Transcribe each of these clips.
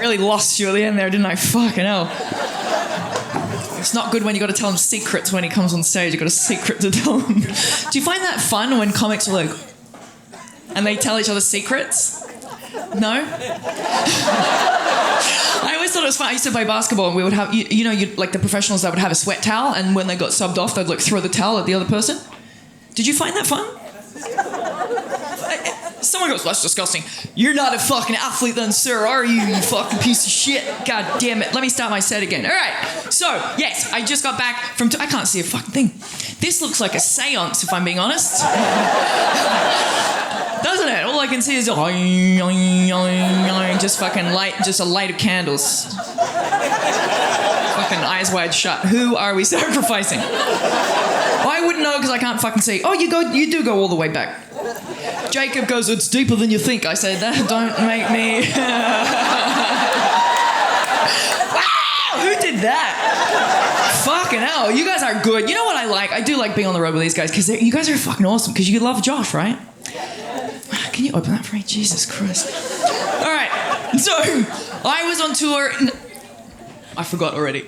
really lost you at the end there, didn't I? Fucking hell. It's not good when you got to tell him secrets when he comes on stage. You got a secret to tell him. Do you find that fun when comics are like, and they tell each other secrets? No? I always thought it was fun. I used to play basketball and we would have, like the professionals that would have a sweat towel, and when they got subbed off, they'd like throw the towel at the other person. Did you find that fun? Someone goes, that's disgusting. You're not a fucking athlete then, sir, are you, you fucking piece of shit? God damn it. Let me start my set again. All right. So, yes, I just got back from... I can't see a fucking thing. This looks like a seance, if I'm being honest. Doesn't it? All I can see is just fucking light, just a light of candles. Fucking eyes wide shut. Who are we sacrificing? I wouldn't know because I can't fucking see. Oh, you do go all the way back. Jacob goes, it's deeper than you think. I say, that don't make me... Wow! Who did that? Fucking hell. You guys are good. You know what I like? I do like being on the road with these guys because you guys are fucking awesome because you love Josh, right? Can you open that for me? Jesus Christ. All right. So, I was on tour... I forgot already.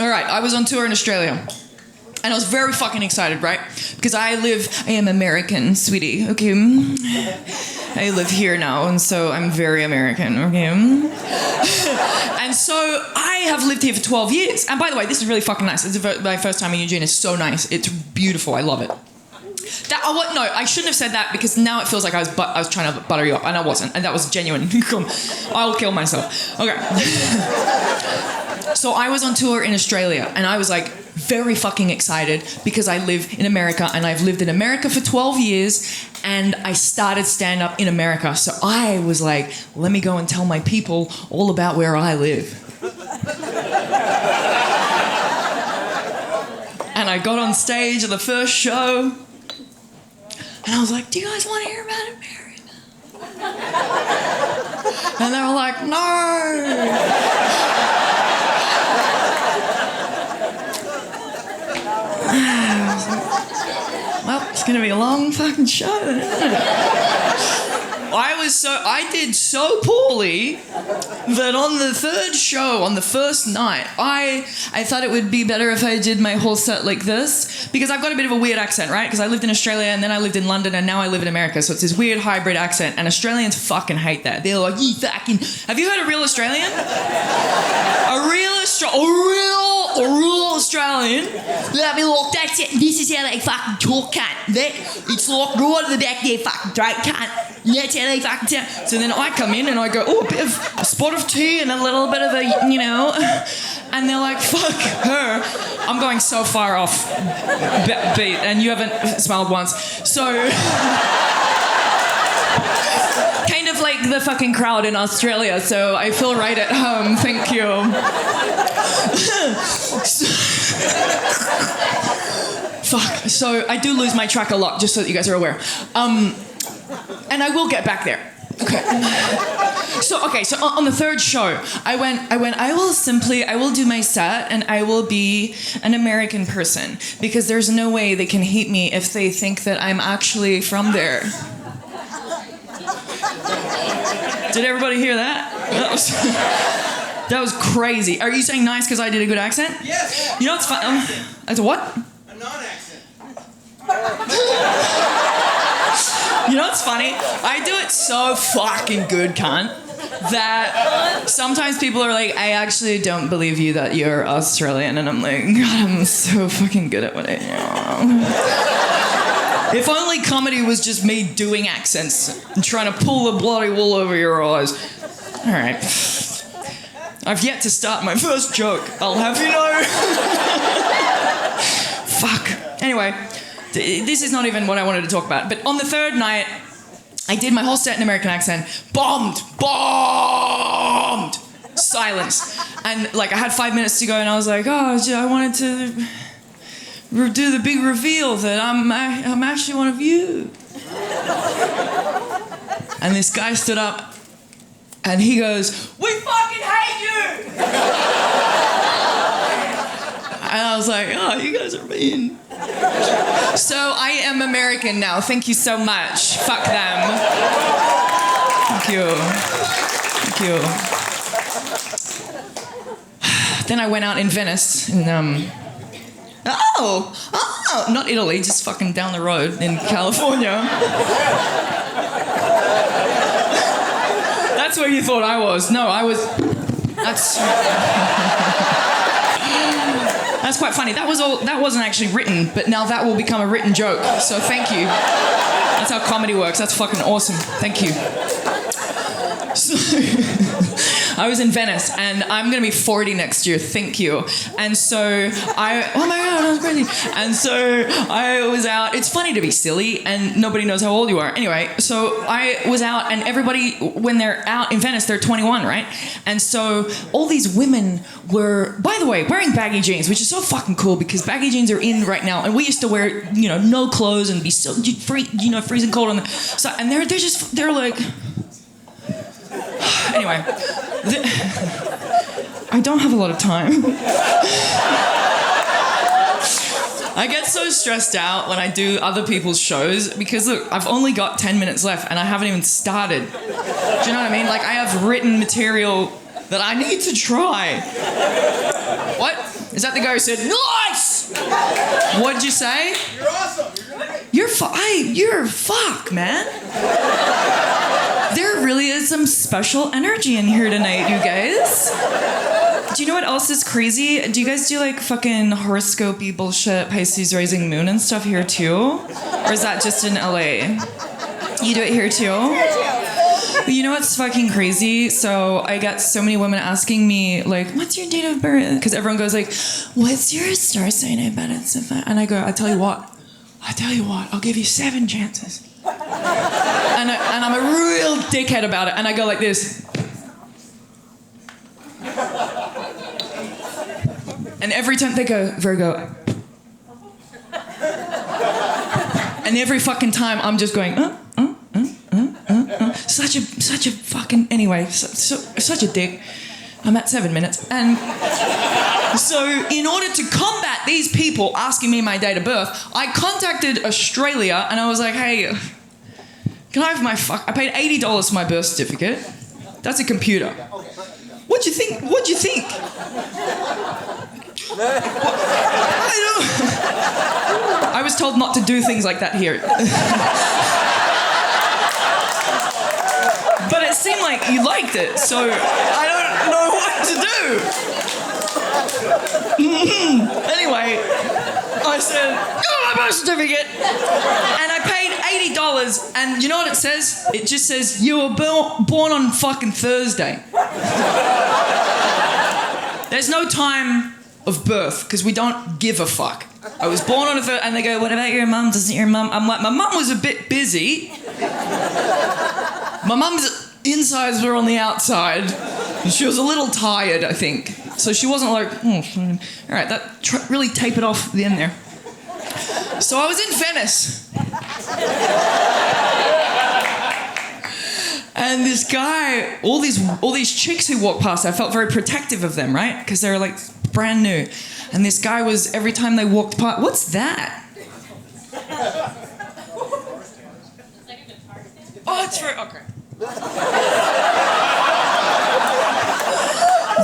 All right, I was on tour in Australia. And I was very fucking excited, right? Because I am American, sweetie, okay? I live here now, and so I'm very American, okay? And so I have lived here for 12 years. And by the way, this is really fucking nice. It's my first time in Eugene. It's so nice. It's beautiful. I love it. No, I shouldn't have said that because now it feels like I was trying to butter you up, and I wasn't. And that was genuine. I'll kill myself. Okay. So I was on tour in Australia, and I was like very fucking excited because I live in America, and I've lived in America for 12 years, and I started stand-up in America. So I was like, let me go and tell my people all about where I live. And I got on stage at the first show, and I was like, do you guys want to hear about America? And they were like, no. Well, it's going to be a long fucking show, isn't it? I did so poorly that on the third show, on the first night, I thought it would be better if I did my whole set like this, because I've got a bit of a weird accent, right? Because I lived in Australia, and then I lived in London, and now I live in America, so it's this weird hybrid accent, and Australians fucking hate that. They're like, you fucking... Have you heard a real Australian? A real Australian? Let me look, that's it. This is how they fucking talk, cunt. It's like right at the back there, fucking throat, cunt. That's how they fucking sound. So then I come in and I go, oh, a spot of tea and a little bit of a, and they're like, fuck her. I'm going so far off beat, and you haven't smiled once. So... kind of like the fucking crowd in Australia, so I feel right at home, thank you. Fuck, so I do lose my track a lot, just so that you guys are aware. And I will get back there. Okay. So on the third show, I will do my set, and I will be an American person, because there's no way they can hate me if they think that I'm actually from there. Did everybody hear that? That was crazy. Are you saying nice because I did a good accent? Yes. You know what's fun? That's a what? A non-accent. You know what's funny? I do it so fucking good, cunt, that sometimes people are like, I actually don't believe you that you're Australian. And I'm like, God, I'm so fucking good at what I do. If only comedy was just me doing accents and trying to pull the bloody wool over your eyes. All right. I've yet to start my first joke. I'll have you know. Fuck. Anyway, this is not even what I wanted to talk about. But on the third night, I did my whole set in American accent. Bombed. Silence. And like I had 5 minutes to go, and I was like, oh, I wanted to do the big reveal that I'm actually one of you. And this guy stood up and he goes, we fucking hate you! And I was like, oh, you guys are mean. So I am American now. Thank you so much. Fuck them. Thank you. Thank you. Then I went out in Venice and not Italy, just fucking down the road in California. That's where you thought I was. No, I was. That's quite funny. That wasn't actually written, but now that will become a written joke. So thank you. That's how comedy works. That's fucking awesome. Thank you. So, I was in Venice, and I'm gonna be 40 next year. Thank you. And so oh my god, that was crazy. And so I was out. It's funny to be silly, and nobody knows how old you are. Anyway, so I was out, and everybody, when they're out in Venice, they're 21, right? And so all these women were, by the way, wearing baggy jeans, which is so fucking cool because baggy jeans are in right now, and we used to wear, no clothes and be so freezing cold on so, and they're like. Anyway, I don't have a lot of time. I get so stressed out when I do other people's shows because look, I've only got 10 minutes left and I haven't even started. Do you know what I mean? Like I have written material that I need to try. What? Is that the guy who said, nice? What'd you say? You're awesome. You're great. You're fuck, man. There really is some special energy in here tonight, you guys. Do you know what else is crazy? Do you guys do like fucking horoscopy bullshit, Pisces rising moon and stuff here too? Or is that just in LA? You do it here too? But you know what's fucking crazy? So I get so many women asking me like, what's your date of birth? Because everyone goes like, what's your star sign? I bet it's a and I go, I tell you what, I'll give you 7 chances. And I'm a real dickhead about it. And I go like this. And every time they go, Virgo. And every fucking time I'm just going, Such a fucking, anyway, such a dick. I'm at 7 minutes. And so in order to combat these people asking me my date of birth, I contacted Australia and I was like, hey, can I have I paid $80 for my birth certificate. That's a computer. What'd you think? I was told not to do things like that here. But it seemed like you liked it, so I don't know what to do. Anyway, I said, my birth certificate. And I paid $80, and you know what it says? It just says, you were born on fucking Thursday. There's no time of birth, because we don't give a fuck. I was born on a Thursday, and they go, what about your mum? Doesn't your mum? I'm like, my mum was a bit busy. My mum's insides were on the outside. And she was a little tired, I think. So she wasn't like, all right, that really tape it off the end there. So I was in Venice. And this guy, all these chicks who walked past, I felt very protective of them, right? Because they were like brand new. And this guy was, every time they walked past, what's that? Oh, it's for, okay.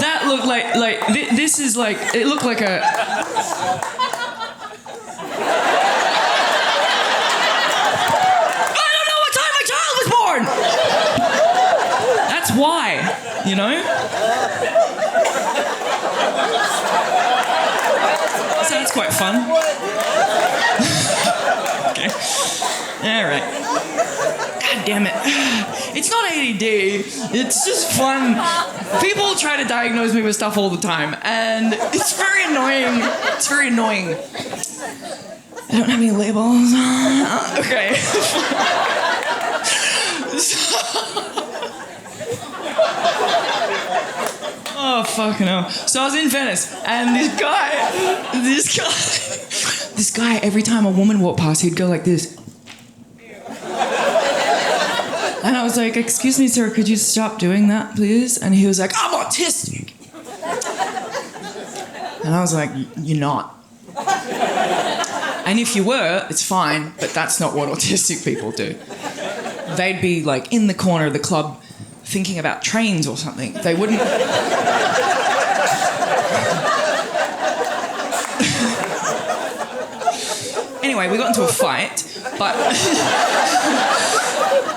That looked like this is like, it looked like a... I don't know what time my child was born! That's why, you know? So that's quite fun. Okay. All right. God damn it. It's not ADD. It's just fun. People try to diagnose me with stuff all the time, and it's very annoying. It's very annoying. I don't have any labels. Okay. Oh, fucking hell. So I was in Venice, and this guy, every time a woman walked past, he'd go like this. And I was like, excuse me, sir, could you stop doing that, please? And he was like, I'm autistic. And I was like, you're not. And if you were, it's fine, but that's not what autistic people do. They'd be like in the corner of the club thinking about trains or something. They wouldn't... Anyway, we got into a fight, but...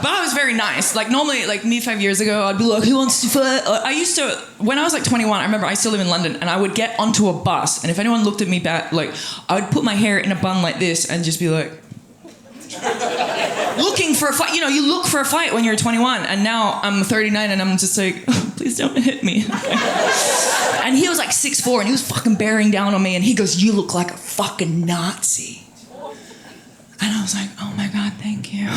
But I was very nice. Like, normally, like, me 5 years ago, I'd be like, who wants to fight? I used to... When I was, like, 21, I remember I still live in London, and I would get onto a bus, and if anyone looked at me back, like, I would put my hair in a bun like this and just be like... looking for a fight. You know, you look for a fight when you're 21, and now I'm 39 and I'm just like, oh, please don't hit me. And he was like 6'4", and he was fucking bearing down on me, and he goes, you look like a fucking Nazi. And I was like, oh my God, thank you.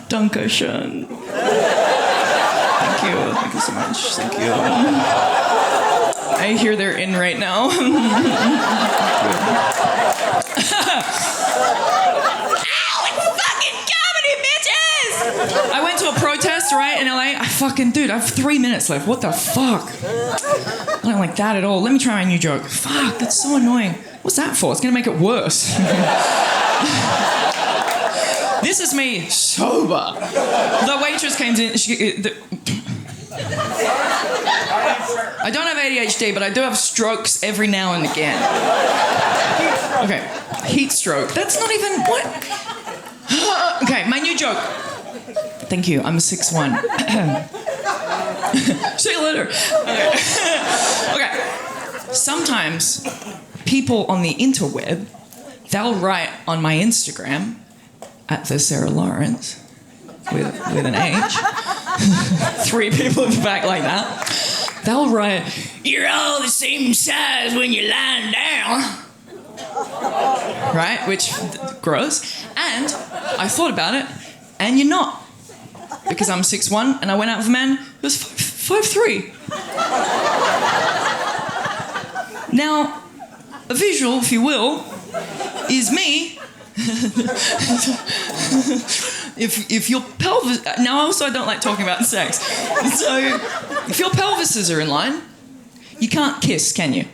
Dankeschön. Thank you so much, thank you. I hear they're in right now. Ow, it's fucking comedy, bitches! I went to a protest, right, in LA. Dude, I have 3 minutes left. What the fuck? I don't like that at all. Let me try a new joke. Fuck, that's so annoying. What's that for? It's gonna make it worse. This is me sober. The waitress came in. I don't have ADHD, but I do have strokes every now and again. Okay, heat stroke. That's not even what. Okay, my new joke. Thank you. I'm 6'1". See you later. Okay. Sometimes people on the interweb, they'll write on my Instagram at the Sarah Lawrence with an H. 3 people in the back like that. They'll write, you're all the same size when you're lying down. Right? Which, gross. And I thought about it, and you're not. Because I'm 6'1", and I went out with a man who was 5'3". Now, a visual, if you will, is me. If your pelvis... Now, also, I don't like talking about sex. So, if your pelvises are in line, you can't kiss, can you?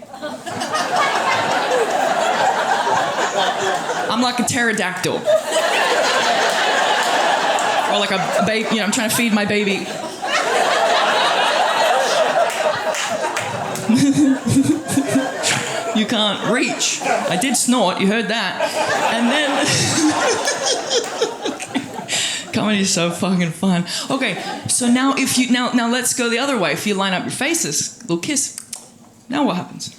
I'm like a pterodactyl. Or like a baby, you know, I'm trying to feed my baby. You can't reach. I did snort, you heard that. And then... Comedy is so fucking fun. Okay, so now if you... Now let's go the other way. If you line up your faces, little kiss. Now what happens?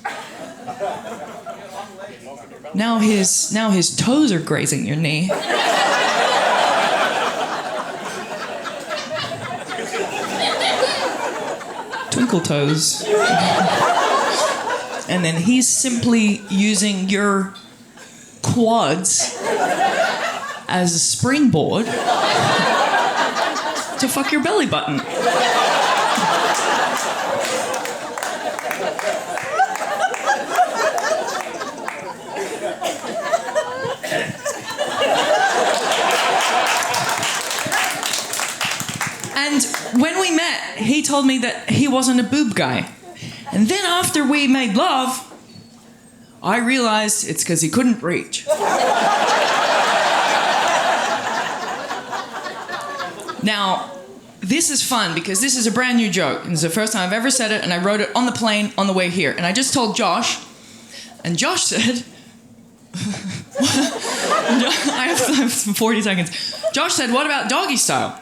Now his toes are grazing your knee. Twinkle toes. And then he's simply using your quads as a springboard to fuck your belly button. And when we met, he told me that he wasn't a boob guy. And then after we made love, I realized it's because he couldn't reach. Now, this is fun because this is a brand new joke. And it's the first time I've ever said it, and I wrote it on the plane on the way here. And I just told Josh, and Josh said... I have 40 seconds. Josh said, what about doggy style?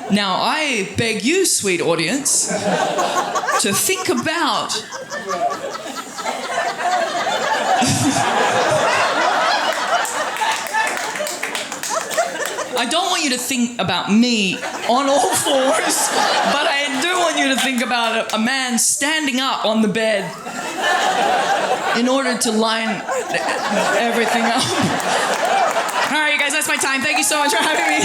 Now, I beg you, sweet audience, to think about... I don't want you to think about me on all fours, but I do want you to think about a man standing up on the bed in order to line everything up. All right, you guys, that's my time. Thank you so much for having me.